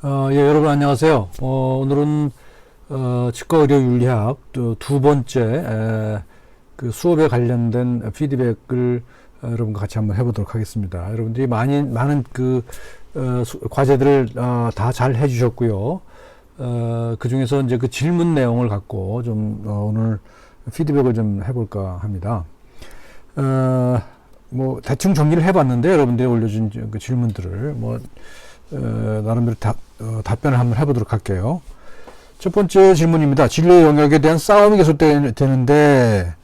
예, 여러분 안녕하세요. 오늘은 치과의료윤리학 두 번째 그 수업에 관련된 피드백을 여러분과 같이 한번 해보도록 하겠습니다. 여러분들이 많은 그 과제들을 다 잘 해주셨고요. 그 중에서 이제 그 질문 내용을 갖고 좀 오늘 피드백을 좀 해볼까 합니다. 뭐 대충 정리를 해봤는데 여러분들이 올려준 그 질문들을 나름대로 답변을 한번 해보도록 할게요. 첫 번째 질문입니다. 진로 영역에 대한 싸움이 계속되는데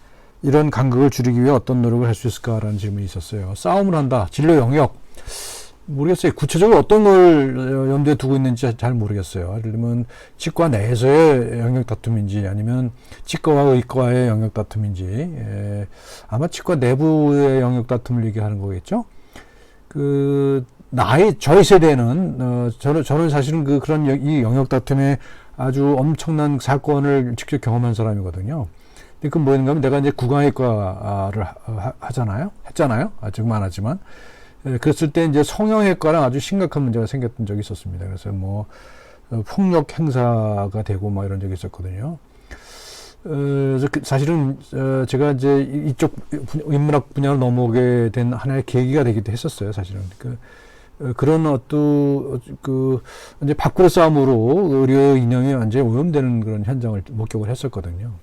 이런 간극을 줄이기 위해 어떤 노력을 할 수 있을까라는 질문이 있었어요. 싸움을 한다. 진로 영역. 모르겠어요. 구체적으로 어떤 걸 염두에 두고 있는지 잘 모르겠어요. 예를 들면 치과 내에서의 영역 다툼인지 아니면 치과와 의과의 영역 다툼인지 아마 치과 내부의 영역 다툼을 얘기하는 거겠죠. 저희 세대는, 저는 사실은 이 영역 다툼에 아주 엄청난 사건을 직접 경험한 사람이거든요. 근데 그건 뭐였는가 하면 내가 이제 구강외과를 했잖아요. 지금 안 하지만. 그랬을 때 이제 성형외과랑 아주 심각한 문제가 생겼던 적이 있었습니다. 그래서 폭력 행사가 되고 이런 적이 있었거든요. 그래서 사실은 제가 이제 이쪽 인문학 분야로 넘어오게 된 하나의 계기가 되기도 했었어요. 사실은 그런 이제 밖으로 싸움으로 의료 이념이 완전히 오염되는 그런 현장을 목격을 했었거든요.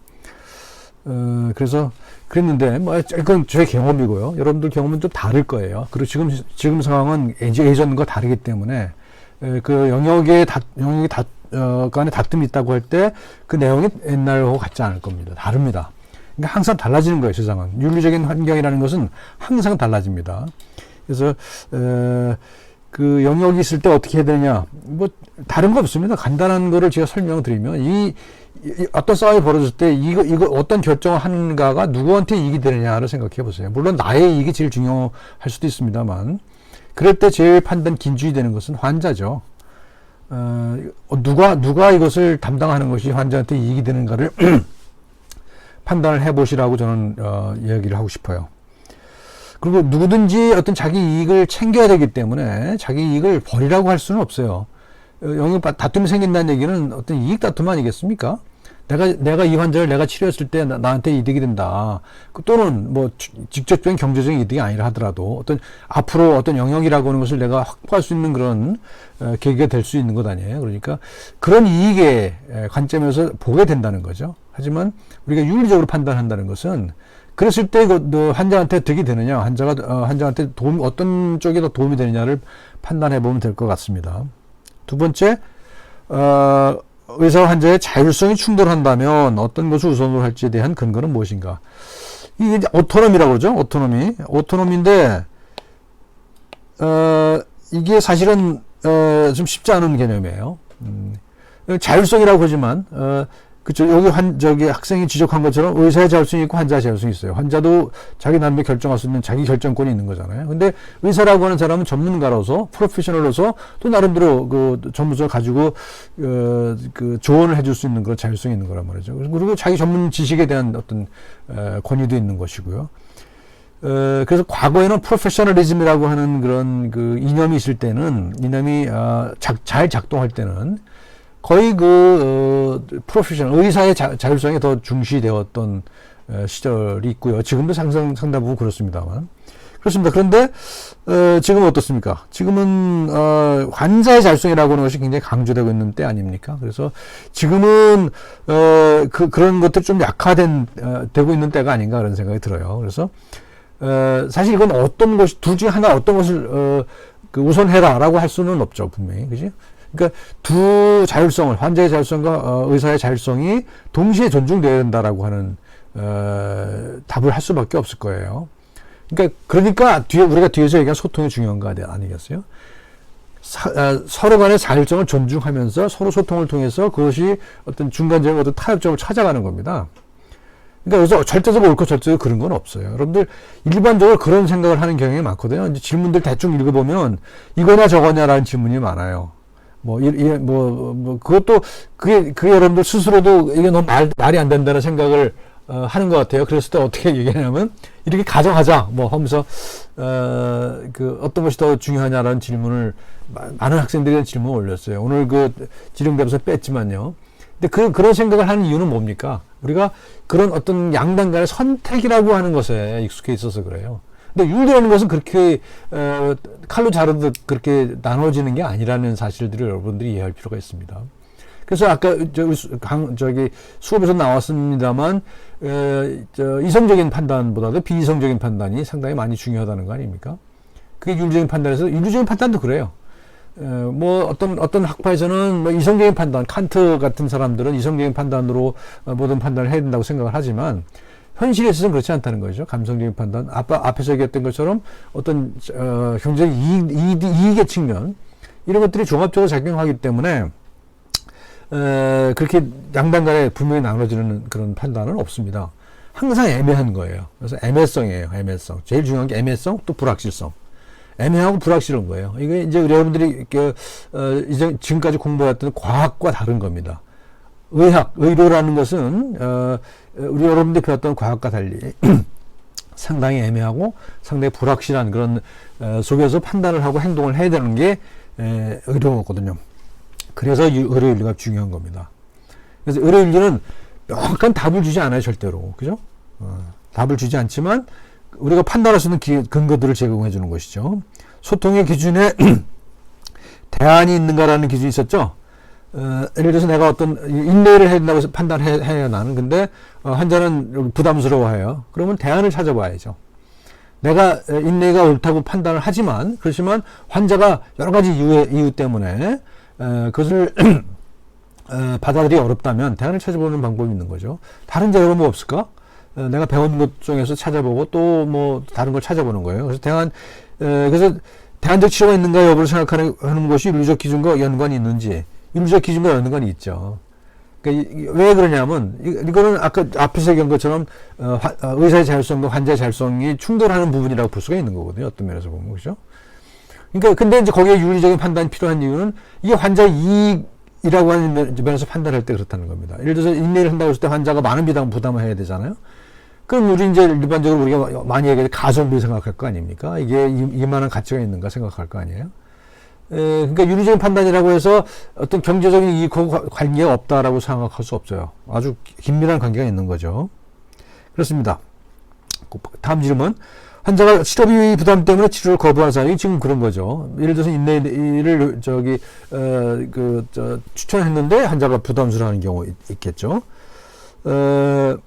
그래서 그랬는데 이건 제 경험이고요. 여러분들 경험은 좀 다를 거예요. 그리고 지금 상황은 이제 예전과 다르기 때문에 그 영역의 간에 다툼이 있다고 할 때 그 내용이 옛날하고 같지 않을 겁니다. 다릅니다. 그러니까 항상 달라지는 거예요. 세상은 윤리적인 환경이라는 것은 항상 달라집니다. 그래서 그 영역이 있을 때 어떻게 해야 되냐, 다른 거 없습니다. 간단한 거를 제가 설명드리면 이 어떤 싸움이 벌어졌을 때 이거 어떤 결정을 하는가가 누구한테 이익이 되느냐를 생각해 보세요. 물론 나의 이익이 제일 중요할 수도 있습니다만 그럴 때 제일 판단 긴줄이 되는 것은 환자죠. 누가 이것을 담당하는 것이 환자한테 이익이 되는가를 판단을 해보시라고 저는 이야기를 하고 싶어요. 그리고 누구든지 어떤 자기 이익을 챙겨야 되기 때문에 자기 이익을 버리라고 할 수는 없어요. 영역 다툼이 생긴다는 얘기는 어떤 이익 다툼 아니겠습니까? 내가 이 환자를 내가 치료했을 때 나한테 이득이 된다. 또는 직접적인 경제적인 이득이 아니라 하더라도 앞으로 어떤 영역이라고 하는 것을 내가 확보할 수 있는 그런 계기가 될 수 있는 것 아니에요. 그러니까 그런 이익의 관점에서 보게 된다는 거죠. 하지만 우리가 윤리적으로 판단한다는 것은 그랬을 때 환자한테 득이 되느냐, 환자한테 어떤 쪽이 더 도움이 되느냐를 판단해 보면 될 것 같습니다. 두 번째, 의사와 환자의 자율성이 충돌한다면 어떤 것을 우선으로 할지에 대한 근거는 무엇인가? 이게 이제 오토노미라고 그러죠. 오토노미인데, 이게 사실은, 좀 쉽지 않은 개념이에요. 자율성이라고 하지만, 그쵸. 여기 학생이 지적한 것처럼 의사의 자율성이 있고 환자의 자율성이 있어요. 환자도 자기 나름대로 결정할 수 있는 자기 결정권이 있는 거잖아요. 근데 의사라고 하는 사람은 전문가로서, 프로페셔널로서 또 나름대로 전문성을 가지고, 조언을 해줄 수 있는 그런 자율성이 있는 거란 말이죠. 그리고 자기 전문 지식에 대한 어떤, 권위도 있는 것이고요. 그래서 과거에는 프로페셔널리즘이라고 하는 그런 이념이 있을 때는, 이념이, 잘 작동할 때는, 거의 프로페셔널, 의사의 자율성이 더 중시되었던 시절이 있고요. 지금도 상당 부분 그렇습니다만. 그렇습니다. 그런데, 지금은 어떻습니까? 지금은, 환자의 자율성이라고 하는 것이 굉장히 강조되고 있는 때 아닙니까? 그래서 지금은, 그런 것들이 좀 되고 있는 때가 아닌가 그런 생각이 들어요. 그래서, 사실 이건 둘 중에 하나 어떤 것을, 우선해라라고 할 수는 없죠. 분명히. 그지? 그러니까 두 자율성을, 환자의 자율성과 의사의 자율성이 동시에 존중되어야 된다라고 하는 답을 할 수밖에 없을 거예요. 그러니까 우리가 뒤에서 얘기한 소통이 중요한 거 아니겠어요? 서로 간의 자율성을 존중하면서 서로 소통을 통해서 그것이 어떤 중간적인 어떤 타협점을 찾아가는 겁니다. 그러니까 여기서 절대적으로 옳고 절대적으로 그런 건 없어요. 여러분들 일반적으로 그런 생각을 하는 경향이 많거든요. 이제 질문들 대충 읽어보면 이거냐 저거냐라는 질문이 많아요. 그것도, 그게 여러분들 스스로도 이게 너무 말이 안 된다는 생각을 하는 것 같아요. 그랬을 때 어떻게 얘기하냐면, 이렇게 가정하자, 뭐, 하면서, 어떤 것이 더 중요하냐라는 질문을, 많은 학생들이 질문을 올렸어요. 오늘 지령대에서 뺐지만요. 근데 그런 생각을 하는 이유는 뭡니까? 우리가 그런 어떤 양당 간의 선택이라고 하는 것에 익숙해 있어서 그래요. 근데 윤리라는 것은 그렇게, 칼로 자르듯 그렇게 나눠지는 게 아니라는 사실들을 여러분들이 이해할 필요가 있습니다. 그래서 아까 저기 수업에서 나왔습니다만 이성적인 판단보다도 비이성적인 판단이 상당히 많이 중요하다는 거 아닙니까? 그게 윤리적인 판단에서 윤리적인 판단도 그래요. 뭐 어떤 학파에서는 뭐 이성적인 판단, 칸트 같은 사람들은 이성적인 판단으로 모든 판단을 해야 된다고 생각을 하지만 현실에 있어서는 그렇지 않다는 거죠. 감성적인 판단, 앞에서 얘기했던 것처럼 어떤 경제적 이익의 측면 이런 것들이 종합적으로 작용하기 때문에 그렇게 양당 간에 분명히 나눠지는 그런 판단은 없습니다. 항상 애매한 거예요. 그래서 애매성이에요. 애매성. 제일 중요한 게 애매성, 또 불확실성. 애매하고 불확실한 거예요. 이게 이제 여러분들이 이제 지금까지 공부했던 과학과 다른 겁니다. 의료라는 것은 우리 여러분들이 배웠던 과학과 달리 상당히 애매하고 상당히 불확실한 그런 속에서 판단을 하고 행동을 해야 되는 게 의료거든요. 그래서 의료윤리가 중요한 겁니다. 그래서 의료윤리는 명확한 답을 주지 않아요, 절대로. 그죠? 답을 주지 않지만 우리가 판단할 수 있는 근거들을 제공해 주는 것이죠. 소통의 기준에 대안이 있는가라는 기준이 있었죠. 예를 들어서 내가 어떤 인내를 해야 된다고 해서 판단해야 나는. 근데 환자는 부담스러워해요. 그러면 대안을 찾아봐야죠. 내가 인내가 옳다고 판단을 하지만, 그렇지만 환자가 여러 가지 이유 때문에 그것을 받아들이기 어렵다면 대안을 찾아보는 방법이 있는 거죠. 다른 자료가 뭐 없을까? 내가 배운 것 중에서 찾아보고 또 뭐 다른 걸 찾아보는 거예요. 그래서 그래서 대안적 치료가 있는가 여부를 생각하는 것이 윤리적 기준과 연관이 있는지, 윤리적 기준과 연관이 있죠. 그러니까 왜 그러냐면 이거는 아까 앞에서 얘기한 것처럼 의사의 자율성과 환자의 자율성이 충돌하는 부분이라고 볼 수가 있는 거거든요. 어떤 면에서 보면. 그죠? 그러니까 근데 이제 거기에 윤리적인 판단이 필요한 이유는 이게 환자의 이익이라고 하는 면에서 판단할 때 그렇다는 겁니다. 예를 들어서 인내를 한다고 했을 때 환자가 많은 부담을 해야 되잖아요. 그럼 우리 이제 일반적으로 우리가 많이 얘기할 가성비 생각할 거 아닙니까? 이게 이만한 가치가 있는가 생각할 거 아니에요? 그러니까 윤리적인 판단이라고 해서 어떤 경제적인 이익과 관계가 없다라고 생각할 수 없어요. 아주 긴밀한 관계가 있는 거죠. 그렇습니다. 다음 질문. 환자가 치료비 부담 때문에 치료를 거부하는 사람이 지금 그런 거죠. 예를 들어서 인내를 추천했는데 환자가 부담스러워하는 경우 있겠죠. 보라의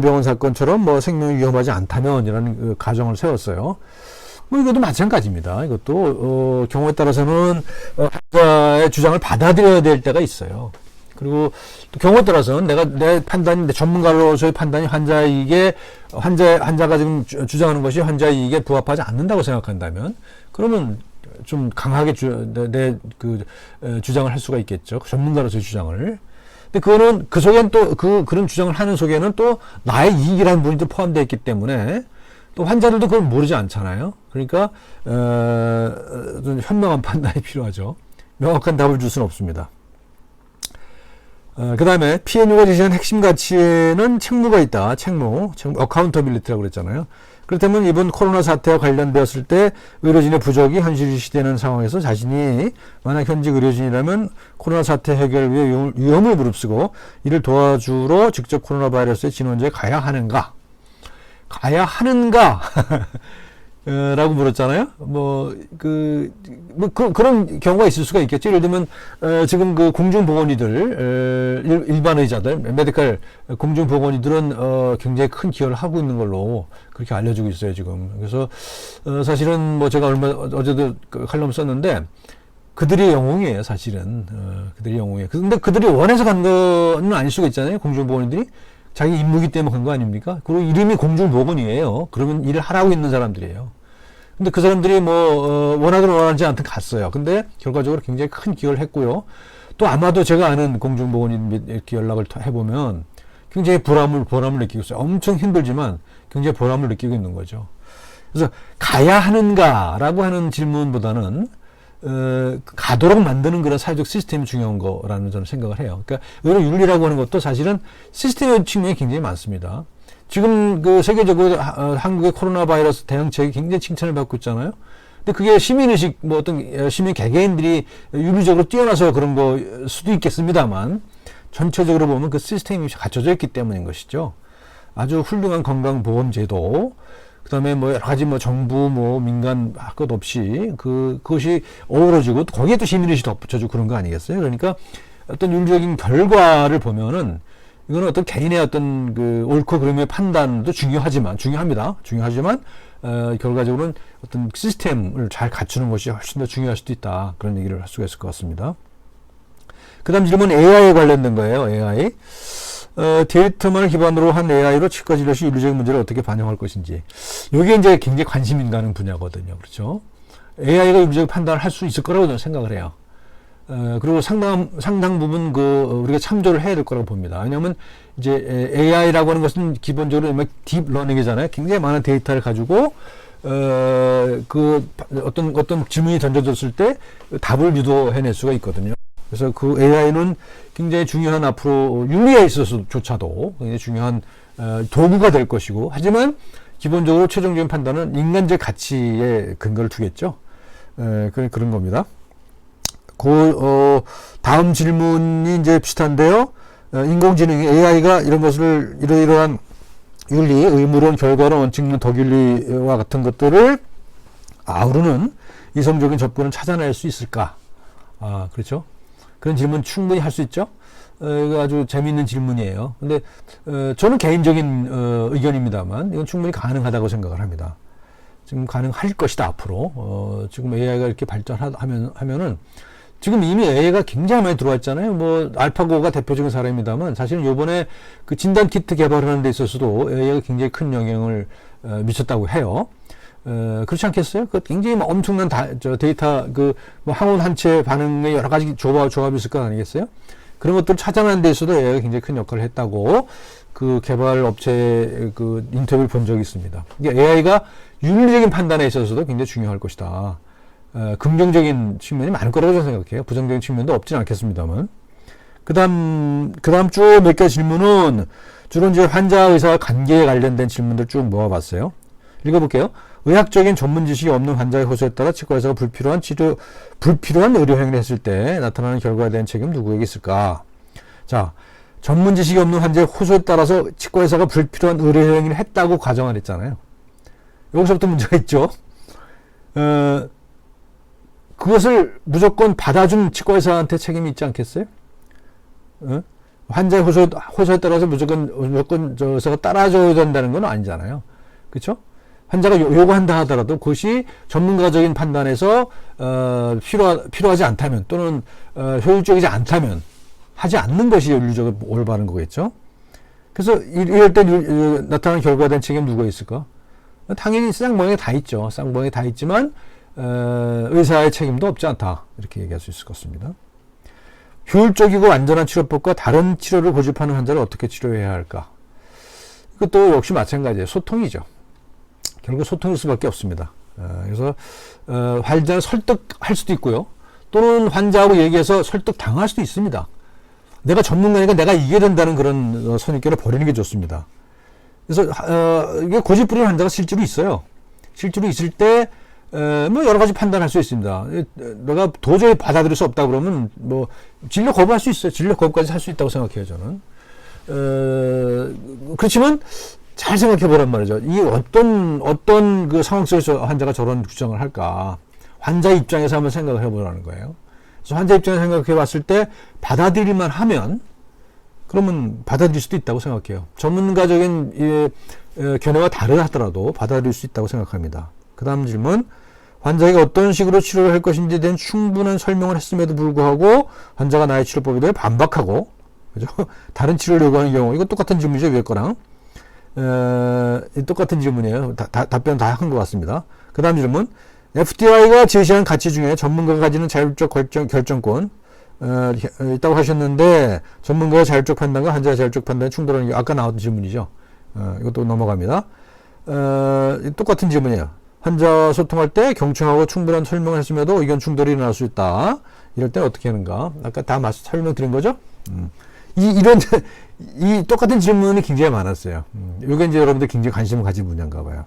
병원 사건처럼 생명이 위험하지 않다면이라는 가정을 세웠어요. 이것도 마찬가지입니다. 이것도 경우에 따라서는 환자의 주장을 받아들여야 될 때가 있어요. 그리고 또 경우에 따라서는 내 전문가로서의 판단이 환자가 지금 주장하는 것이 환자의 이익에 부합하지 않는다고 생각한다면, 그러면 좀 강하게 주장을 할 수가 있겠죠. 전문가로서의 주장을. 근데 그거는 그 속엔 또 그런 주장을 하는 속에는 또 나의 이익이라는 부분이 또 포함되어 있기 때문에 또 환자들도 그걸 모르지 않잖아요. 그러니까 좀 현명한 판단이 필요하죠. 명확한 답을 줄 수는 없습니다. 그 다음에 PNU가 제시한 핵심 가치에는 책무가 있다. 책무, 어카운터빌리티라고 그랬잖아요. 그렇다면 이번 코로나 사태와 관련되었을 때 의료진의 부족이 현실시되는 상황에서 자신이 만약 현직 의료진이라면 코로나 사태 해결 위해 위험을 무릅쓰고 이를 도와주러 직접 코로나 바이러스의 진원지에 가야 하는가? 라고 물었잖아요. 그런 경우가 있을 수가 있겠죠. 예를 들면, 지금 공중보건의들, 일반 의자들, 메디컬 공중보건의들은, 굉장히 큰 기여를 하고 있는 걸로 그렇게 알려지고 있어요, 지금. 그래서, 사실은 제가 어제도 칼럼 썼는데, 그들이 영웅이에요, 사실은. 그들이 영웅이에요. 근데 그들이 원해서 간 거는 아닐 수가 있잖아요, 공중보건의들이. 자기 임무기 때문에 간 거 아닙니까? 그리고 이름이 공중보건이에요. 그러면 일을 하라고 있는 사람들이에요. 근데 그 사람들이 원하든 원하지 않든 갔어요. 근데 결과적으로 굉장히 큰 기여를 했고요. 또 아마도 제가 아는 공중보건인 이렇게 연락을 해보면 굉장히 보람을 느끼고 있어요. 엄청 힘들지만 굉장히 보람을 느끼고 있는 거죠. 그래서 가야 하는가라고 하는 질문보다는 가도록 만드는 그런 사회적 시스템이 중요한 거라는 저는 생각을 해요. 그러니까 의료 윤리라고 하는 것도 사실은 시스템의 측면이 굉장히 많습니다. 지금 그 세계적으로 한국의 코로나 바이러스 대응책이 굉장히 칭찬을 받고 있잖아요. 근데 그게 시민의식, 뭐 어떤 시민 개개인들이 윤리적으로 뛰어나서 그런 거 수도 있겠습니다만, 전체적으로 보면 그 시스템이 갖춰져 있기 때문인 것이죠. 아주 훌륭한 건강보험제도, 그 다음에 뭐 여러 가지 뭐 정부, 뭐 민간 할 것 없이 그것이 어우러지고 거기에 또 시민의식 덧붙여주고 그런 거 아니겠어요? 그러니까 어떤 윤리적인 결과를 보면은 이거는 어떤 개인의 어떤 그 옳고 그름의 판단도 중요합니다. 중요하지만, 결과적으로는 어떤 시스템을 잘 갖추는 것이 훨씬 더 중요할 수도 있다. 그런 얘기를 할 수가 있을 것 같습니다. 그 다음 질문 AI에 관련된 거예요. AI. 데이터만을 기반으로 한 AI로 치과 진료 시 윤리적인 문제를 어떻게 반영할 것인지. 이게 이제 굉장히 관심 가는 분야거든요. 그렇죠? AI가 윤리적 판단을 할 수 있을 거라고 저는 생각을 해요. 그리고 상당 부분 우리가 참조를 해야 될 거라고 봅니다. 왜냐하면 이제 AI라고 하는 것은 기본적으로 딥러닝이잖아요. 굉장히 많은 데이터를 가지고 어떤 질문이 던져졌을 때 답을 유도해낼 수가 있거든요. 그래서 그 AI는 굉장히 중요한 앞으로 윤리에 있어서조차도 굉장히 중요한 도구가 될 것이고, 하지만 기본적으로 최종적인 판단은 인간적 가치에 근거를 두겠죠. 그런 겁니다. 다음 질문이 이제 비슷한데요. 인공지능이 AI가 이런 것을 이러한 윤리, 의무론, 결과론, 원칙론, 덕윤리와 같은 것들을 아우르는 이성적인 접근을 찾아낼 수 있을까? 그렇죠. 그런 질문 충분히 할 수 있죠. 이거 아주 재미있는 질문이에요. 근데 저는 개인적인 의견입니다만 이건 충분히 가능하다고 생각을 합니다. 지금 가능할 것이다 앞으로. 지금 AI가 이렇게 발전하면은 지금 이미 AI가 굉장히 많이 들어와 있잖아요. 뭐 알파고가 대표적인 사례입니다만 사실은 요번에 그 진단 키트 개발하는 데 있어서도 AI가 굉장히 큰 영향을 미쳤다고 해요. 그렇지 않겠어요? 그 굉장히 엄청난 데이터, 뭐 항원 한체 반응의 여러 가지 조합이 있을 거 아니겠어요? 그런 것들을 찾아내는 데 있어도 AI가 굉장히 큰 역할을 했다고 그 개발 업체 인터뷰를 본 적이 있습니다. 그러니까 AI가 윤리적인 판단에 있어서도 굉장히 중요할 것이다. 긍정적인 측면이 많을 거라고 저는 생각해요. 부정적인 측면도 없지는 않겠습니다만. 그 다음 쭉 몇 개 질문은 주로 이제 환자 의사 관계에 관련된 질문들 쭉 모아봤어요. 읽어볼게요. 의학적인 전문 지식이 없는 환자의 호소에 따라 치과 의사가 불필요한 의료 행위를 했을 때 나타나는 결과에 대한 책임 누구에게 있을까? 자, 전문 지식이 없는 환자의 호소에 따라서 치과 의사가 불필요한 의료 행위를 했다고 가정을 했잖아요. 여기서부터 문제가 있죠. 그것을 무조건 받아준 치과 의사한테 책임이 있지 않겠어요? 환자의 호소에 따라서 무조건 저 의사가 따라줘야 된다는 건 아니잖아요. 그렇죠? 환자가 요구한다 하더라도 그것이 전문가적인 판단에서 필요하지 않다면 또는 효율적이지 않다면 하지 않는 것이 윤리적으로 올바른 거겠죠. 그래서 이럴 때 나타나는 결과에 대한 책임 누가 있을까? 당연히 쌍방에 다 있죠. 쌍방에 다 있지만 의사의 책임도 없지 않다. 이렇게 얘기할 수 있을 것 같습니다. 효율적이고 안전한 치료법과 다른 치료를 고집하는 환자를 어떻게 치료해야 할까? 이것도 역시 마찬가지예요. 소통이죠. 결국 소통일 수밖에 없습니다. 그래서 환자를 설득할 수도 있고요. 또는 환자하고 얘기해서 설득당할 수도 있습니다. 내가 전문가니까 내가 이겨야 된다는 그런 선입견을 버리는 게 좋습니다. 그래서 이게 고집 부리는 환자가 실제로 있어요. 실제로 있을 때 뭐 여러 가지 판단할 수 있습니다. 내가 도저히 받아들일 수 없다 그러면 뭐 진료 거부할 수 있어요. 진료 거부까지 할 수 있다고 생각해요, 저는. 그렇지만 잘 생각해 보란 말이죠. 이 어떤 그 상황 속에서 환자가 저런 주장을 할까? 환자 입장에서 한번 생각을 해보라는 거예요. 그래서 환자 입장에서 생각해 봤을 때 받아들일만 하면 그러면 받아들일 수도 있다고 생각해요. 전문가적인 견해와 다르더라도 받아들일 수 있다고 생각합니다. 그 다음 질문. 환자에게 어떤 식으로 치료를 할 것인지에 대한 충분한 설명을 했음에도 불구하고 환자가 나의 치료법에 대해 반박하고, 그죠? 다른 치료를 요구하는 경우, 이거 똑같은 질문이죠, 위에 거랑. 똑같은 질문이에요. 답변 다 한 것 같습니다. 그 다음 질문. FDI가 제시한 가치 중에 전문가가 가지는 자율적 결정권, 있다고 하셨는데, 전문가의 자율적 판단과 환자의 자율적 판단이 충돌하는 게 아까 나왔던 질문이죠. 이것도 넘어갑니다. 똑같은 질문이에요. 환자 소통할 때 경청하고 충분한 설명을 했음에도 의견 충돌이 일어날 수 있다. 이럴 때 어떻게 하는가? 아까 다 설명드린 거죠? 이런 이 똑같은 질문이 굉장히 많았어요. 이게 이제 여러분들 굉장히 관심을 가진 분야인가 봐요.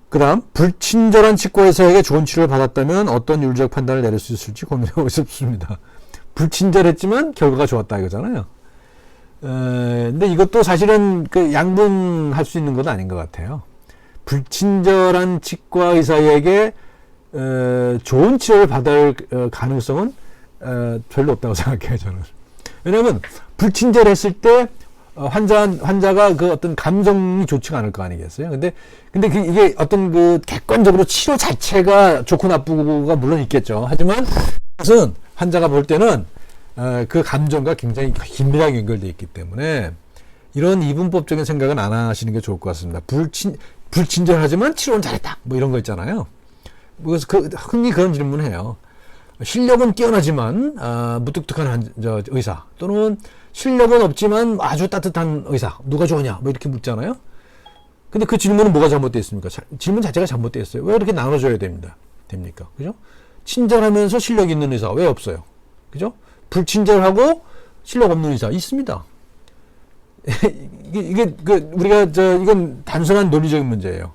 그다음 불친절한 치과 의사에게 좋은 치료를 받았다면 어떤 윤리적 판단을 내릴 수 있을지 고민하고 싶습니다. 불친절했지만 결과가 좋았다 이거잖아요. 근데 이것도 사실은 그 양분할 수 있는 건 아닌 것 같아요. 불친절한 치과 의사에게 좋은 치료를 받을 가능성은 별로 없다고 생각해요, 저는. 왜냐하면 불친절했을 때 환자가 그 어떤 감정이 좋지가 않을 거 아니겠어요. 근데 이게 어떤 그 객관적으로 치료 자체가 좋고 나쁘고가 물론 있겠죠. 하지만 그것은 환자가 볼 때는 그 감정과 굉장히 긴밀하게 연결되어 있기 때문에 이런 이분법적인 생각은 안 하시는 게 좋을 것 같습니다. 불친절하지만 치료는 잘했다. 뭐 이런 거 있잖아요. 그래서 흔히 그런 질문을 해요. 실력은 뛰어나지만 무뚝뚝한 의사 또는 실력은 없지만 아주 따뜻한 의사 누가 좋으냐 뭐 이렇게 묻잖아요. 근데 그 질문은 뭐가 잘못되어 있습니까? 질문 자체가 잘못되어 있어요. 왜 이렇게 나눠줘야 됩니까? 그죠? 친절하면서 실력 있는 의사 왜 없어요? 그죠? 불친절하고 실력 없는 의사 있습니다. 우리가 이건 단순한 논리적인 문제예요.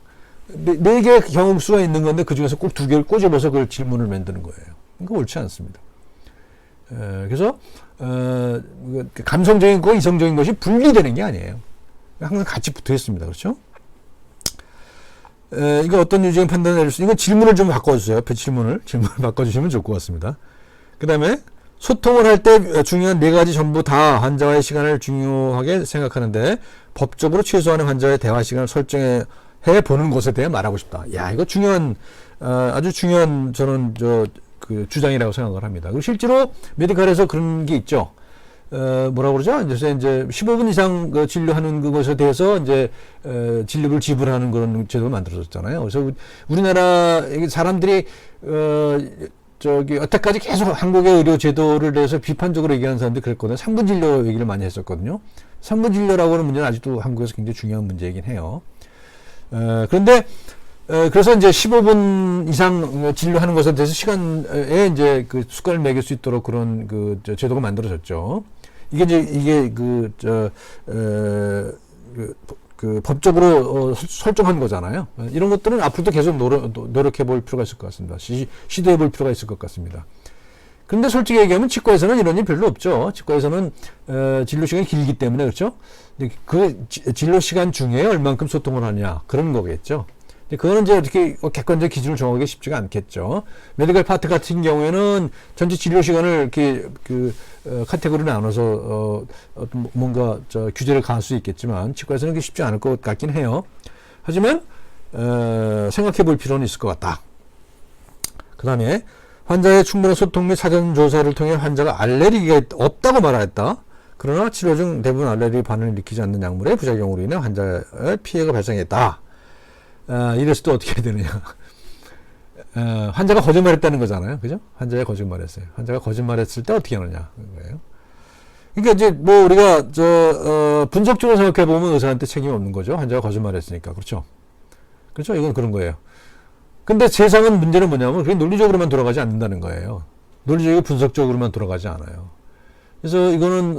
네 개의 경험수가 있는 건데 그 중에서 꼭 두 개를 꼬집어서 그걸 질문을 만드는 거예요. 그거 옳지 않습니다. 그래서 감성적인 거, 이성적인 것이 분리되는 게 아니에요. 항상 같이 붙어 있습니다. 그렇죠? 이거 어떤 유지의 판단을 내릴 수, 이거 질문을 좀 바꿔주세요. 옆에 질문을 바꿔주시면 좋을 것 같습니다. 그 다음에 소통을 할 때 중요한 네 가지 전부 다 환자와의 시간을 중요하게 생각하는데 법적으로 최소한의 환자의 대화 시간을 설정해 보는 것에 대해 말하고 싶다. 야, 이거 중요한, 아주 중요한 저는 그 주장이라고 생각을 합니다. 그리고 실제로 메디칼에서 그런 게 있죠. 뭐라고 그러죠? 이제 15분 이상 진료하는 그것에 대해서 이제 진료를 지불하는 그런 제도가 만들어졌잖아요. 그래서 우리나라 사람들이 여태까지 계속 한국의 의료 제도를 대해서 비판적으로 얘기하는 사람들이 그랬거든요. 3분 진료 얘기를 많이 했었거든요. 3분 진료라고 하는 문제는 아직도 한국에서 굉장히 중요한 문제이긴 해요. 그런데 그래서 이제 15분 이상 진료하는 것에 대해서 시간에 이제 그 수가를 매길 수 있도록 그런 그 제도가 만들어졌죠. 이게 법적으로 설정한 거잖아요. 이런 것들은 앞으로도 계속 노력해 볼 필요가 있을 것 같습니다. 시도해 볼 필요가 있을 것 같습니다. 그런데 솔직히 얘기하면 치과에서는 이런 일 별로 없죠. 치과에서는 진료 시간이 길기 때문에 그렇죠. 그 진료 시간 중에 얼만큼 소통을 하냐 그런 거겠죠. 그거는 이제 어떻게 객관적 기준을 정하기 쉽지가 않겠죠. 메디컬 파트 같은 경우에는 전체 진료 시간을 이렇게 카테고리로 나눠서 뭔가 규제를 가할 수 있겠지만 치과에서는 그게 쉽지 않을 것 같긴 해요. 하지만 생각해 볼 필요는 있을 것 같다. 그 다음에 환자의 충분한 소통 및 사전 조사를 통해 환자가 알레르기가 없다고 말하였다. 그러나 치료 중 대부분 알레르기 반응을 일으키지 않는 약물의 부작용으로 인해 환자의 피해가 발생했다. 이랬을 때 어떻게 해야 되느냐. 환자가 거짓말했다는 거잖아요. 그죠? 환자가 거짓말했어요. 환자가 거짓말했을 때 어떻게 하느냐. 거예요. 그러니까 이제 뭐 우리가 분석적으로 생각해 보면 의사한테 책임이 없는 거죠. 환자가 거짓말했으니까. 그렇죠? 그렇죠? 이건 그런 거예요. 근데 세상은 문제는 뭐냐면 그게 논리적으로만 돌아가지 않는다는 거예요. 논리적이고 분석적으로만 돌아가지 않아요. 그래서 이거는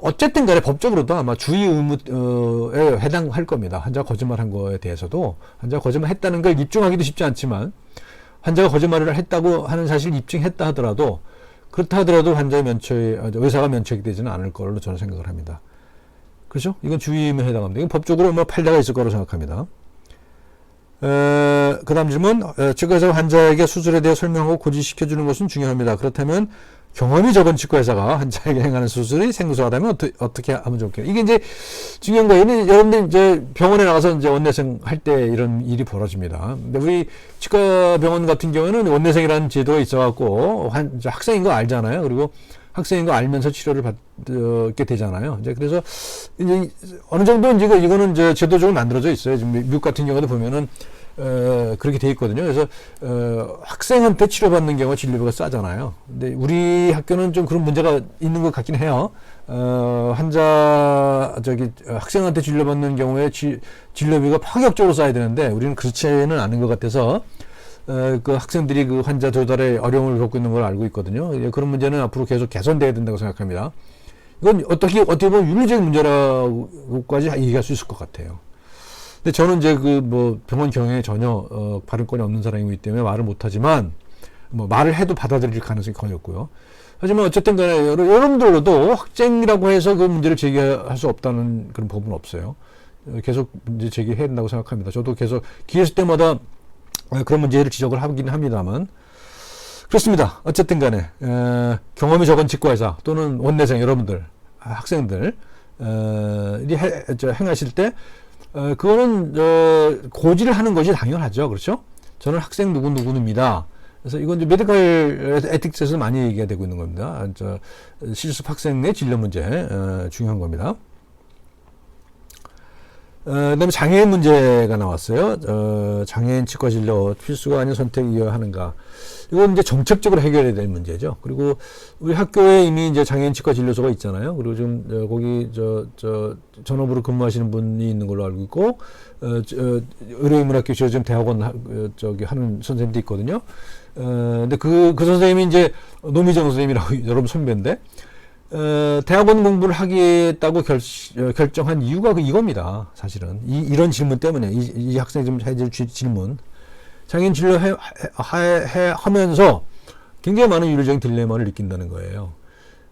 어쨌든 간에 법적으로도 아마 주의 의무에 해당할 겁니다. 환자가 거짓말한 거에 대해서도 환자가 거짓말했다는 걸 입증하기도 쉽지 않지만 환자가 거짓말을 했다고 하는 사실을 입증했다 하더라도 그렇다 하더라도 의사가 면책이 되지는 않을 걸로 저는 생각을 합니다. 그렇죠? 이건 주의 의무에 해당합니다. 이건 법적으로 뭐 판례가 있을 거라고 생각합니다. 그 다음 질문, 치과의사가 환자에게 수술에 대해 설명하고 고지시켜주는 것은 중요합니다. 그렇다면 경험이 적은 치과의사가 환자에게 행하는 수술이 생소하다면 어떻게 하면 좋겠어요? 이게 이제 중요한 거예요. 여러분들 이제 병원에 나가서 이제 원내생 할 때 이런 일이 벌어집니다. 근데 우리 치과병원 같은 경우에는 원내생이라는 제도가 있어갖고 학생인 거 알잖아요. 그리고 학생인 거 알면서 치료를 받게 되잖아요. 이제 그래서 이제 어느 정도 이제 이거는 이제 제도적으로 만들어져 있어요. 지금 미국 같은 경우도 보면은 그렇게 돼 있거든요. 그래서 학생한테 치료받는 경우가 진료비가 싸잖아요. 근데 우리 학교는 좀 그런 문제가 있는 것 같긴 해요. 학생한테 진료받는 경우에 진료비가 파격적으로 쌓여야 되는데 우리는 그렇지는 않은 것 같아서 그 학생들이 그 환자 조달에 어려움을 겪고 있는 걸 알고 있거든요. 그런 문제는 앞으로 계속 개선돼야 된다고 생각합니다. 이건 어떻게 보면 윤리적인 문제라고까지 얘기할 수 있을 것 같아요. 근데 저는 이제 병원 경영에 전혀 발언권이 없는 사람이기 때문에 말을 못하지만 말을 해도 받아들일 가능성이 거의 없고요. 하지만 어쨌든 간에 여러분들도 학생이라고 해서 그 문제를 제기할 수 없다는 그런 법은 없어요. 계속 문제 제기해야 된다고 생각합니다. 저도 계속 기회 있을 때마다 그런 문제를 지적을 하긴 합니다만 그렇습니다. 어쨌든 간에 경험이 적은 치과의사 또는 원내생 여러분들 학생들 행하실 때 그거는 고지를 하는 것이 당연하죠. 그렇죠? 저는 학생 누구누구입니다. 그래서 이건 이제 메디컬 에틱스에서 많이 얘기가 되고 있는 겁니다. 실습 학생의 진료 문제 중요한 겁니다. 그다음에 장애인 문제가 나왔어요. 장애인 치과 진료 필수가 아닌 선택이어야 하는가? 이건 이제 정책적으로 해결해야 될 문제죠. 그리고 우리 학교에 이미 이제 장애인 치과 진료소가 있잖아요. 그리고 지금 거기 전업으로 근무하시는 분이 있는 걸로 알고 있고, 의료인문학교 지금 대학원 하는 선생님도 있거든요. 근데 그 선생님이 이제 노미정 선생님이라고 여러분 선배인데. 대학원 공부를 하겠다고 결정한 이유가 이겁니다. 사실은 이런 질문 때문에 이 학생이 좀 해줄 질문 장애인 진료 하면서 굉장히 많은 윤리적인 딜레마를 느낀다는 거예요.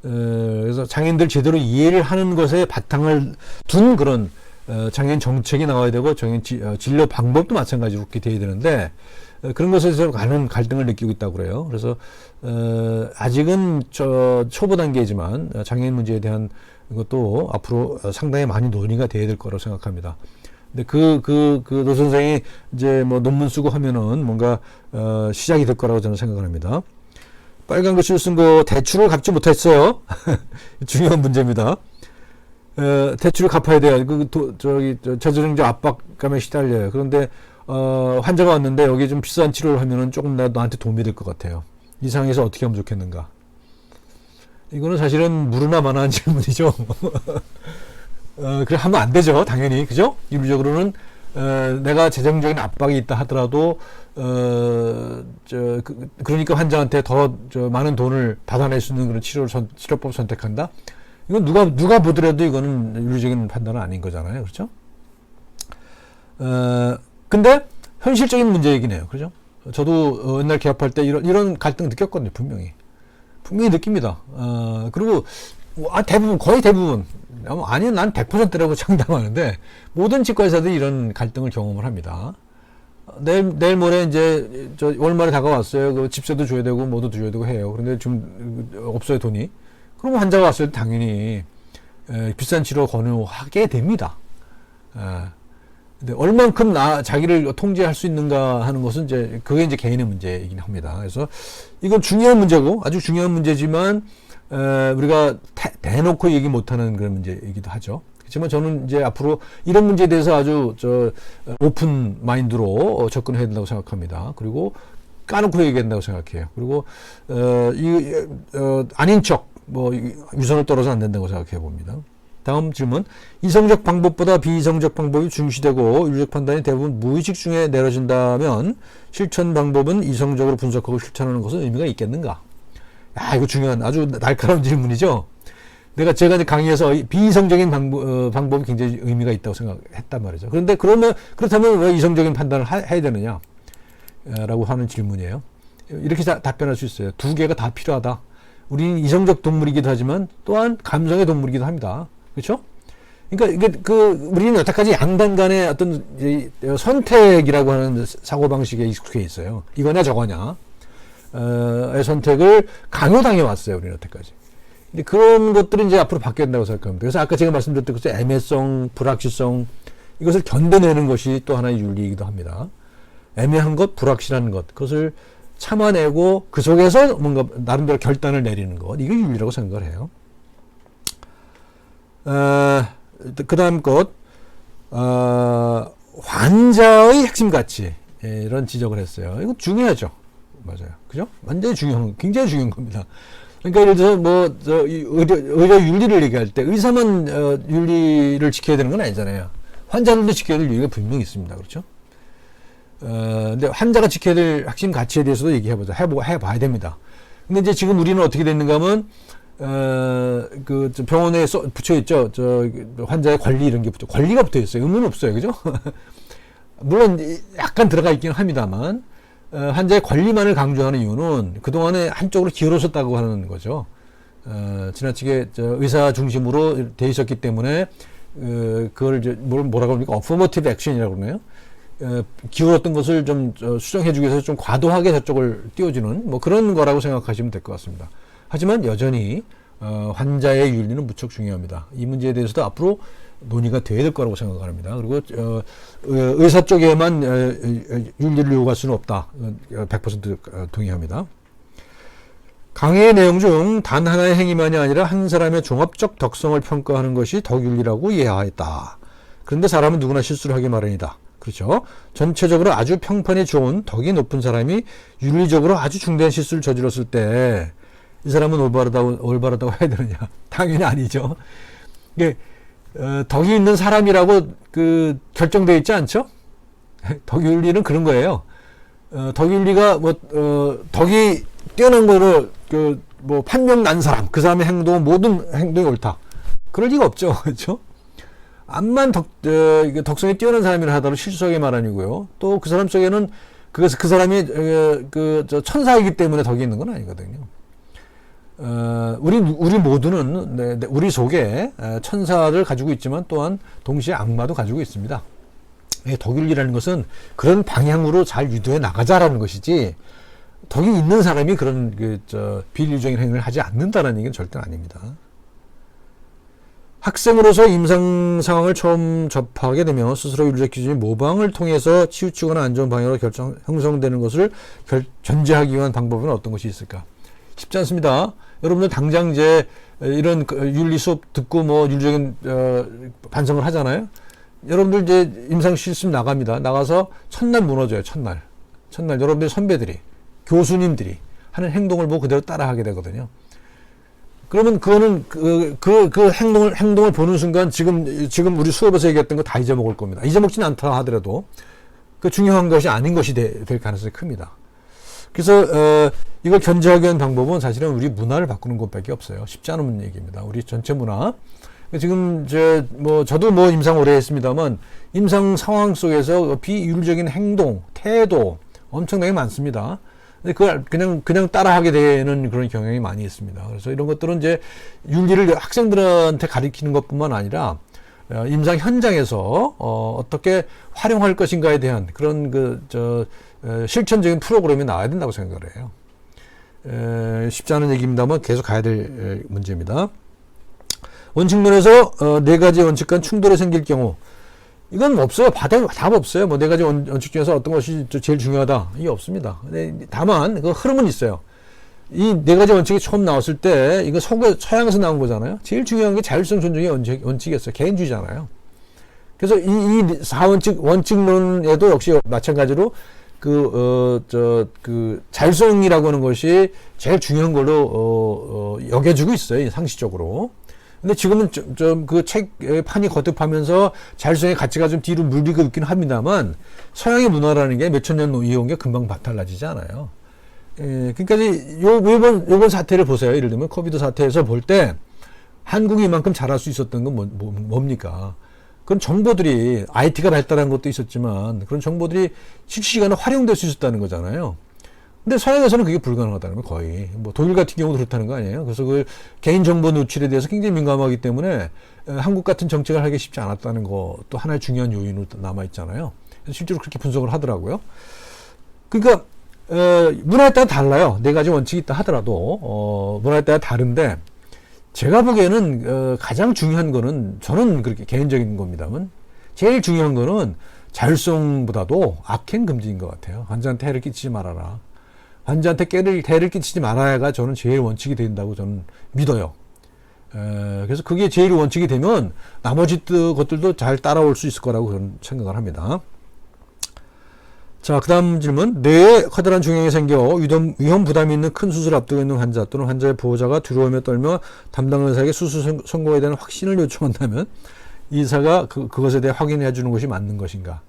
그래서 장애인들 제대로 이해를 하는 것에 바탕을 둔 그런 장애인 정책이 나와야 되고 장애인 진료 방법도 마찬가지로 그렇게 돼야 되는데 그런 것에서 많은 갈등을 느끼고 있다고 그래요. 그래서 아직은 초보 단계지만 장애인 문제에 대한 것도 앞으로 상당히 많이 논의가 돼야 될 거라고 생각합니다. 근데 노 선생이 이제 논문 쓰고 하면은 뭔가 시작이 될 거라고 저는 생각을 합니다. 빨간 글씨를 쓴 거 대출을 갚지 못했어요. 중요한 문제입니다. 대출을 갚아야 돼요. 저자정자 압박감에 시달려요. 그런데 환자가 왔는데 여기 좀 비싼 치료를 하면은 조금 너한테 도움이 될 것 같아요. 이 상황에서 어떻게 하면 좋겠는가? 이거는 사실은 무르나 만한 질문이죠. 그래 하면 안 되죠. 당연히. 그죠? 윤리적으로는 내가 재정적인 압박이 있다 하더라도 그러니까 환자한테 더 많은 돈을 받아낼 수 있는 그런 치료법을 선택한다. 이건 누가 보더라도 이거는 윤리적인 판단은 아닌 거잖아요. 그렇죠? 근데 현실적인 문제이긴 해요. 그죠? 저도 옛날 개업할 때 이런 갈등 느꼈거든요. 분명히 느낍니다. 그리고 거의 대부분 아니 난 100%라고 장담하는데 모든 치과의사들이 이런 갈등을 경험을 합니다. 내일 모레 이제 월말에 다가왔어요. 그 집세도 줘야 되고 뭐도 줘야 되고 해요. 그런데 좀 없어요 돈이. 그럼 환자가 왔을 때 당연히 비싼 치료 권유하게 됩니다. 근데 얼만큼 자기를 통제할 수 있는가 하는 것은 그게 이제 개인의 문제이긴 합니다. 그래서 이건 중요한 문제고 아주 중요한 문제지만 우리가 대놓고 얘기 못하는 그런 문제이기도 하죠. 그렇지만 저는 이제 앞으로 이런 문제에 대해서 아주 오픈 마인드로 접근해야 된다고 생각합니다. 그리고 까놓고 얘기한다고 생각해요. 그리고 아닌 척 유선을 떨어서 안 된다고 생각해 봅니다. 다음 질문. 이성적 방법보다 비이성적 방법이 중시되고 윤리적 판단이 대부분 무의식 중에 내려진다면 실천 방법은 이성적으로 분석하고 실천하는 것은 의미가 있겠는가? 이거 중요한 아주 날카로운 질문이죠. 제가 이제 강의에서 비이성적인 방법이 굉장히 의미가 있다고 생각했단 말이죠. 그런데 그렇다면 왜 이성적인 판단을 해야 되느냐? 라고 하는 질문이에요. 이렇게 답변할 수 있어요. 두 개가 다 필요하다. 우리는 이성적 동물이기도 하지만 또한 감성의 동물이기도 합니다. 그렇죠? 그러니까 우리는 여태까지 양단 간의 어떤 선택이라고 하는 사고방식에 익숙해 있어요. 이거냐 저거냐. 의 선택을 강요당해 왔어요. 우리는 여태까지. 근데 그런 것들이 이제 앞으로 바뀌어야 된다고 생각합니다. 그래서 아까 제가 말씀드렸던 것처럼 애매성, 불확실성, 이것을 견뎌내는 것이 또 하나의 윤리이기도 합니다. 애매한 것, 불확실한 것, 그것을 참아내고 그 속에서 뭔가 나름대로 결단을 내리는 것, 이게 윤리라고 생각을 해요. 그 다음 것, 환자의 핵심 가치. 이런 지적을 했어요. 이거 중요하죠. 맞아요. 그죠? 완전히 굉장히 중요한 겁니다. 그러니까 예를 들어서 의료 윤리를 얘기할 때 의사만 윤리를 지켜야 되는 건 아니잖아요. 환자들도 지켜야 될 윤리가 분명히 있습니다. 그렇죠? 근데 환자가 지켜야 될 핵심 가치에 대해서도 해봐야 됩니다. 근데 이제 지금 우리는 어떻게 됐는가 하면, 병원에 붙여있죠. 환자의 권리 이런 게 권리가 붙어 있어요. 의무는 없어요. 그죠? 물론 약간 들어가 있긴 합니다만, 환자의 권리만을 강조하는 이유는 그동안에 한쪽으로 기울어졌다고 하는 거죠. 지나치게 의사 중심으로 돼 있었기 때문에, 그걸 뭐라고 합니까? 어포머티브 액션이라고 그러나요? 기울었던 것을 좀 수정해주기 위해서 좀 과도하게 저쪽을 띄워주는 뭐 그런 거라고 생각하시면 될 것 같습니다. 하지만 여전히 환자의 윤리는 무척 중요합니다. 이 문제에 대해서도 앞으로 논의가 돼야 될 거라고 생각합니다. 그리고 의사 쪽에만 윤리를 요구할 수는 없다. 100% 동의합니다. 강의의 내용 중 단 하나의 행위만이 아니라 한 사람의 종합적 덕성을 평가하는 것이 덕윤리라고 이해하였다. 그런데 사람은 누구나 실수를 하기 마련이다. 그렇죠. 전체적으로 아주 평판이 좋은 덕이 높은 사람이 윤리적으로 아주 중대한 실수를 저질렀을 때 이 사람은 올바르다고 해야 되느냐? 당연히 아니죠. 이게 덕이 있는 사람이라고 결정되어 있지 않죠? 덕윤리는 그런 거예요. 덕윤리가 덕이 뛰어난 거를 판명 난 사람, 그 사람의 행동은 모든 행동이 옳다. 그럴 리가 없죠. 그렇죠? 암만 덕성이 뛰어난 사람이라 하더라도 실수하게 말아니고요. 또 그 사람 속에는 그 사람이 천사이기 때문에 덕이 있는 건 아니거든요. 우리 모두는 우리 속에 천사를 가지고 있지만 또한 동시에 악마도 가지고 있습니다. 덕윤리라는 것은 그런 방향으로 잘 유도해 나가자라는 것이지 덕이 있는 사람이 그런 비윤리적인 행위를 하지 않는다는 얘기는 절대 아닙니다. 학생으로서 임상 상황을 처음 접하게 되면 스스로 윤리적 기준이 모방을 통해서 치우치거나 안 좋은 방향으로 형성되는 것을 견제하기 위한 방법은 어떤 것이 있을까? 쉽지 않습니다. 여러분들 당장 이제 이런 윤리 수업 듣고 윤리적인 반성을 하잖아요. 여러분들 이제 임상 실습 나갑니다. 나가서 첫날 무너져요. 첫날 여러분들 선배들이 교수님들이 하는 행동을 보고 그대로 따라하게 되거든요. 그러면 그거는 그 행동을 보는 순간 지금 우리 수업에서 얘기했던 거 다 잊어먹을 겁니다. 잊어먹지는 않다 하더라도 그 중요한 것이 아닌 것이 될 가능성이 큽니다. 그래서 이걸 견제하기 위한 방법은 사실은 우리 문화를 바꾸는 것밖에 없어요. 쉽지 않은 얘기입니다. 우리 전체 문화. 지금 저도 임상 오래 했습니다만 임상 상황 속에서 비윤리적인 행동, 태도 엄청나게 많습니다. 근데 그걸 그냥 따라하게 되는 그런 경향이 많이 있습니다. 그래서 이런 것들은 이제 윤리를 학생들한테 가르치는 것뿐만 아니라 임상 현장에서 어떻게 활용할 것인가에 대한 그런 실천적인 프로그램이 나와야 된다고 생각을 해요. 쉽지 않은 얘기입니다만 계속 가야 될 문제입니다. 원칙론에서 4가지 원칙간 충돌이 생길 경우 이건 없어요. 답 없어요. 4가지 원칙 중에서 어떤 것이 제일 중요하다. 이게 없습니다. 다만 그 흐름은 있어요. 이 4가지 원칙이 처음 나왔을 때 이거 서양에서 나온 거잖아요. 제일 중요한 게 자율성 존중의 원칙이었어요. 개인주의잖아요. 그래서 이 4원칙론에도 역시 마찬가지로 자율성이라고 하는 것이 제일 중요한 걸로 여겨지고 있어요. 상식적으로. 근데 지금은 그 판이 거듭하면서 자율성의 가치가 좀 뒤로 물리고 있긴 합니다만 서양의 문화라는 게 몇천 년 이어온 게 금방 달라지지 않아요. 그러니까 요번 사태를 보세요. 예를 들면 코비드 사태에서 볼 때 한국이 이만큼 잘할 수 있었던 건 뭡니까? 그런 정보들이 IT가 발달한 것도 있었지만 그런 정보들이 실시간에 활용될 수 있었다는 거잖아요. 근데 서양에서는 그게 불가능하다는 거 거의. 독일 같은 경우도 그렇다는 거 아니에요. 그래서 그 개인정보 노출에 대해서 굉장히 민감하기 때문에 한국 같은 정책을 하기 쉽지 않았다는 것도 하나의 중요한 요인으로 남아있잖아요. 실제로 그렇게 분석을 하더라고요. 그러니까 문화에 따라 달라요. 4가지 원칙이 있다 하더라도 문화에 따라 다른데 제가 보기에는 가장 중요한 거는 저는 그렇게 개인적인 겁니다만 제일 중요한 거는 자율성보다도 악행 금지인 것 같아요. 환자한테 해를 끼치지 말아라. 환자한테 해를 끼치지 말아야가 저는 제일 원칙이 된다고 저는 믿어요. 그래서 그게 제일 원칙이 되면 나머지 것들도 잘 따라올 수 있을 거라고 저는 생각을 합니다. 자, 그 다음 질문. 뇌에 커다란 종양이 생겨 위험 부담이 있는 큰 수술을 앞두고 있는 환자 또는 환자의 보호자가 두려움에 떨며 담당 의사에게 수술 성공에 대한 확신을 요청한다면 의사가 그것에 대해 확인해 주는 것이 맞는 것인가?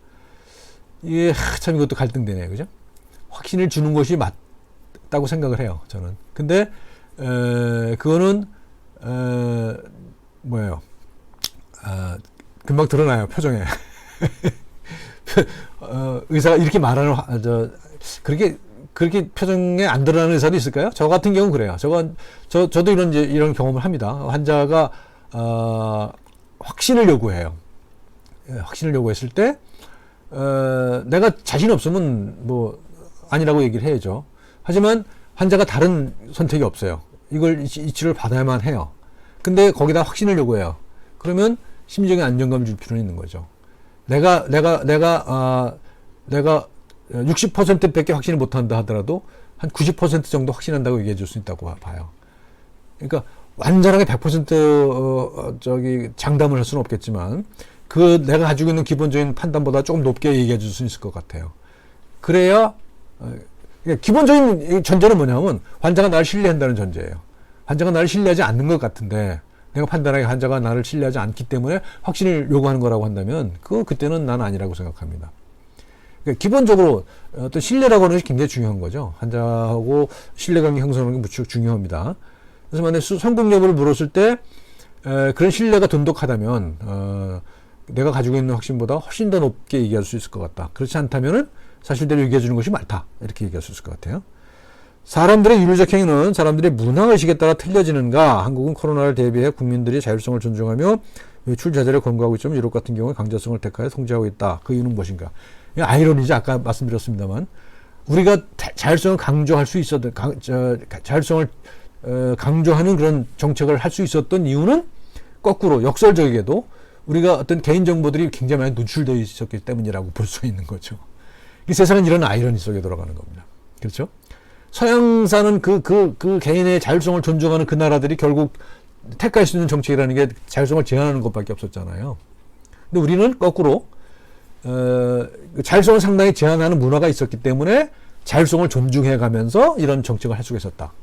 이게 참 이것도 갈등되네요. 그죠? 확신을 주는 것이 맞다고 생각을 해요. 저는. 근데 그거는 뭐예요? 금방 드러나요. 표정에. 의사가 이렇게 말하는 그렇게 표정에 안 드러나는 의사도 있을까요? 저 같은 경우는 그래요. 저도 이런 경험을 합니다. 환자가 확신을 요구해요. 확신을 요구했을 때 내가 자신 없으면 뭐 아니라고 얘기를 해야죠. 하지만 환자가 다른 선택이 없어요. 이걸 이 치료를 받아야만 해요. 근데 거기다 확신을 요구해요. 그러면 심정에 안정감을 줄 필요는 있는 거죠. 내가 60%밖에 확신을 못한다 하더라도 한 90% 정도 확신한다고 얘기해 줄 수 있다고 봐요. 그러니까 완전하게 100% 장담을 할 수는 없겠지만 내가 가지고 있는 기본적인 판단보다 조금 높게 얘기해 줄 수 있을 것 같아요. 그래야 기본적인 전제는 뭐냐면 환자가 나를 신뢰한다는 전제예요. 환자가 나를 신뢰하지 않는 것 같은데 내가 판단하기에 환자가 나를 신뢰하지 않기 때문에 확신을 요구하는 거라고 한다면 그때는 난 아니라고 생각합니다. 그러니까 기본적으로 어떤 신뢰라고 하는 것이 굉장히 중요한 거죠. 환자하고 신뢰관계 형성하는 게 무척 중요합니다. 그래서 만약에 성공 여부를 물었을 때 그런 신뢰가 돈독하다면 내가 가지고 있는 확신보다 훨씬 더 높게 얘기할 수 있을 것 같다. 그렇지 않다면은 사실대로 얘기해 주는 것이 맞다. 이렇게 얘기할 수 있을 것 같아요. 사람들의 윤리적 행위는 사람들의 문화의식에 따라 틀려지는가? 한국은 코로나를 대비해 국민들이 자율성을 존중하며 외출 자제를 권고하고 있지만 유럽 같은 경우에 강제성을 택하여 통제하고 있다. 그 이유는 무엇인가? 아이러니죠. 아까 말씀드렸습니다만 우리가 자율성을 강조할 수 있었던 자율성을 강조하는 그런 정책을 할 수 있었던 이유는 거꾸로 역설적이게도 우리가 어떤 개인정보들이 굉장히 많이 노출되어 있었기 때문이라고 볼 수 있는 거죠. 이 세상은 이런 아이러니 속에 돌아가는 겁니다. 그렇죠? 서양사는 그 개인의 자율성을 존중하는 그 나라들이 결국 택할 수 있는 정책이라는 게 자율성을 제한하는 것밖에 없었잖아요. 근데 우리는 거꾸로 자율성을 상당히 제한하는 문화가 있었기 때문에 자율성을 존중해 가면서 이런 정책을 할 수가 있었다.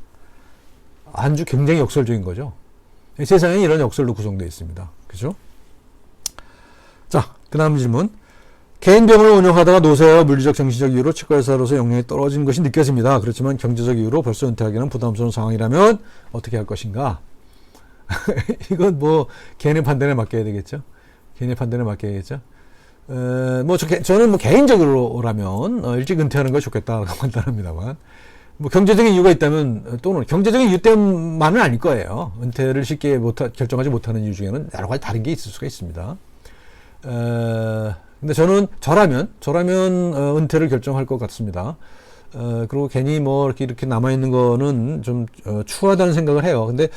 아주 굉장히 역설적인 거죠. 세상에 이런 역설로 구성되어 있습니다. 그죠? 자, 그 다음 질문. 개인 병원을 운영하다가 노쇠와 물리적, 정신적 이유로 치과의사로서 역량이 떨어진 것이 느껴집니다. 그렇지만 경제적 이유로 벌써 은퇴하기는 부담스러운 상황이라면 어떻게 할 것인가? 이건 뭐 개인의 판단에 맡겨야 되겠죠. 개인의 판단에 맡겨야겠죠. 저는 뭐 개인적으로라면 일찍 은퇴하는 게 좋겠다고 판단합니다만, 뭐 경제적인 이유가 있다면 또는 경제적인 이유 때문만은 아닐 거예요. 은퇴를 쉽게 결정하지 못하는 이유 중에는 여러 가지 다른 게 있을 수가 있습니다. 근데 저라면 은퇴를 결정할 것 같습니다. 그리고 괜히 뭐 이렇게 남아있는 거는 좀 추하다는 생각을 해요. 근데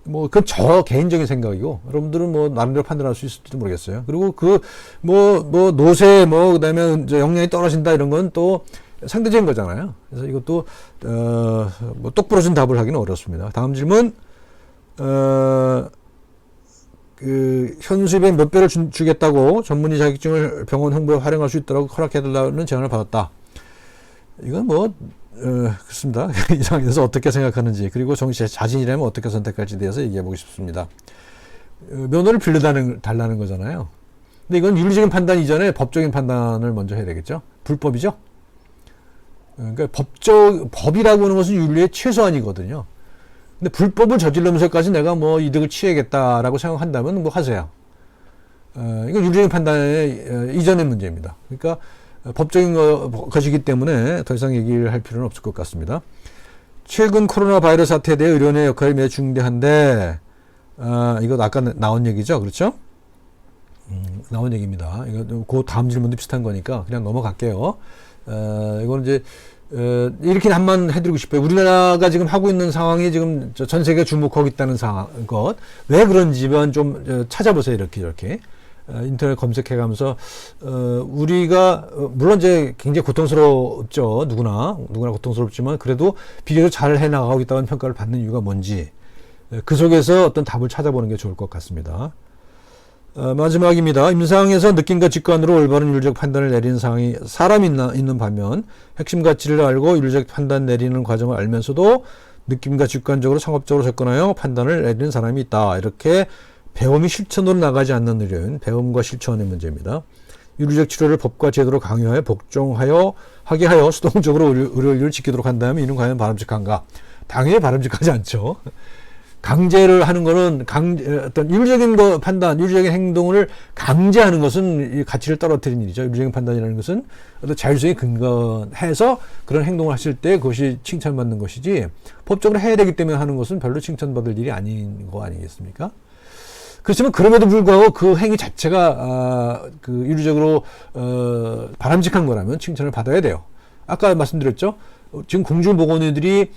뭐 그건 저 개인적인 생각이고 여러분들은 뭐 나름대로 판단할 수 있을지도 모르겠어요. 그리고 노쇠 그다음에 이제 역량이 떨어진다 이런 건 또 상대적인 거잖아요. 그래서 이것도 뭐 똑부러진 답을 하기는 어렵습니다. 다음 질문. 현수입의 몇 배를 주겠다고 전문의 자격증을 병원 홍보에 활용할 수 있도록 허락해달라는 제안을 받았다. 이건 그렇습니다. 이 상황에서 어떻게 생각하는지, 그리고 자신이라면 어떻게 선택할지에 대해서 얘기해보고 싶습니다. 면허를 빌려달라는 거잖아요. 근데 이건 윤리적인 판단 이전에 법적인 판단을 먼저 해야 되겠죠. 불법이죠. 그러니까 법이라고 하는 것은 윤리의 최소한이거든요. 근데 불법을 저지르면서까지 내가 뭐 이득을 취하겠다라고 생각한다면 뭐 하세요. 이건 윤리적인 판단의 이전의 문제입니다. 그러니까 법적인 것이기 때문에 더 이상 얘기를 할 필요는 없을 것 같습니다. 최근 코로나 바이러스 사태에 대해 의료인의 역할이 매우 중대한데, 이거 아까 나온 얘기죠. 그렇죠? 나온 얘기입니다. 이거 그 다음 질문도 비슷한 거니까 그냥 넘어갈게요. 이거는 이제 이렇게 한번 해드리고 싶어요. 우리나라가 지금 하고 있는 상황이 지금 전 세계가 주목하고 있다는 것. 왜 그런지만 좀 찾아보세요. 이렇게. 인터넷 검색해가면서, 우리가, 물론 이제 굉장히 고통스럽죠. 누구나 고통스럽지만 그래도 비교적 잘 해나가고 있다는 평가를 받는 이유가 뭔지, 그 속에서 어떤 답을 찾아보는 게 좋을 것 같습니다. 마지막입니다. 임상에서 느낌과 직관으로 올바른 윤리적 판단을 내리는 상황이 사람이 있는 반면 핵심 가치를 알고 윤리적 판단 내리는 과정을 알면서도 느낌과 직관적으로 상업적으로 접근하여 판단을 내리는 사람이 있다. 이렇게 배움이 실천으로 나가지 않는 의료는 배움과 실천의 문제입니다. 윤리적 치료를 법과 제도로 강요하여 복종하여 하게 하여 수동적으로 의료를 지키도록 한다면 이는 과연 바람직한가? 당연히 바람직하지 않죠. 강제를 하는 거는 어떤 윤리적인 판단, 윤리적인 행동을 강제하는 것은 이 가치를 떨어뜨리는 일이죠. 윤리적인 판단이라는 것은 어떤 자율성에 근거해서 그런 행동을 하실 때 그것이 칭찬받는 것이지 법적으로 해야 되기 때문에 하는 것은 별로 칭찬받을 일이 아닌 거 아니겠습니까? 그렇지만 그럼에도 불구하고 그 행위 자체가 그 윤리적으로 바람직한 거라면 칭찬을 받아야 돼요. 아까 말씀드렸죠. 지금 공중보건의들이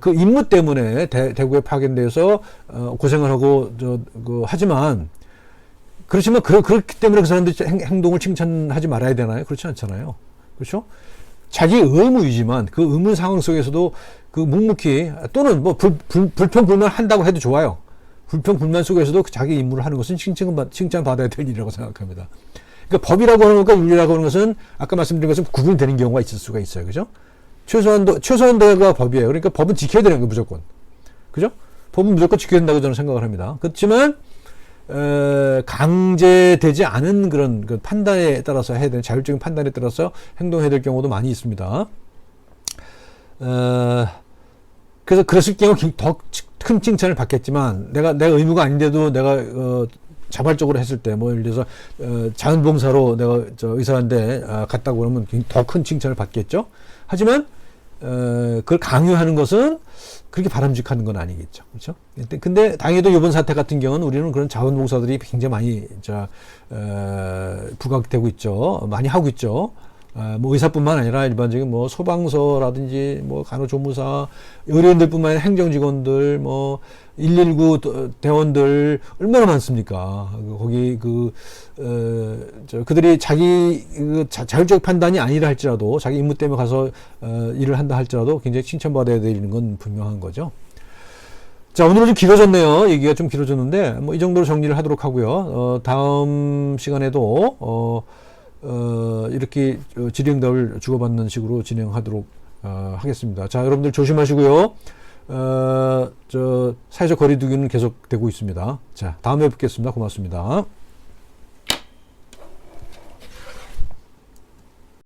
그 임무 때문에 대구에 파견돼서 고생을 하고 하지만 그렇지만 그렇기 때문에 그 사람들이 행동을 칭찬하지 말아야 되나요? 그렇지 않잖아요. 그렇죠? 자기 의무이지만 그 의무 상황 속에서도 그 묵묵히 또는 뭐 불평불만 한다고 해도 좋아요. 불평불만 속에서도 자기 임무를 하는 것은 칭찬받아야 될 일이라고 생각합니다. 그러니까 법이라고 하는 것과 윤리라고 하는 것은 아까 말씀드린 것은 구분이 되는 경우가 있을 수가 있어요. 그죠? 최소한도가 법이에요. 그러니까 법은 지켜야 되는 거예요, 무조건. 그죠? 법은 무조건 지켜야 된다고 저는 생각을 합니다. 그렇지만, 강제되지 않은 그런 그 판단에 따라서 해야 되는, 자율적인 판단에 따라서 행동해야 될 경우도 많이 있습니다. 그래서 그랬을 경우 더 큰 칭찬을 받겠지만, 내가 의무가 아닌데도 내가, 자발적으로 했을 때, 뭐, 예를 들어서, 자원봉사로 내가 의사한테 갔다고 그러면 더 큰 칭찬을 받겠죠? 하지만, 그걸 강요하는 것은 그렇게 바람직한 건 아니겠죠. 그렇죠? 근데 다행히도 이번 사태 같은 경우는 우리는 그런 자원봉사들이 굉장히 많이, 부각되고 있죠. 많이 하고 있죠. 뭐 의사뿐만 아니라 일반적인 뭐 소방서라든지 뭐 간호조무사, 의료인들뿐만 아니라 행정직원들, 뭐 119 대원들 얼마나 많습니까? 거기 그들이 자기 자율적 판단이 아니라 할지라도 자기 임무 때문에 가서 일을 한다 할지라도 굉장히 칭찬받아야 되는 건 분명한 거죠. 자, 오늘은 좀 길어졌네요. 얘기가 좀 길어졌는데 뭐 이 정도로 정리를 하도록 하고요. 다음 시간에도 이렇게 질의응답을 주고받는 식으로 진행하도록 하겠습니다. 자, 여러분들 조심하시고요. 사회적 거리두기는 계속되고 있습니다. 자, 다음에 뵙겠습니다. 고맙습니다.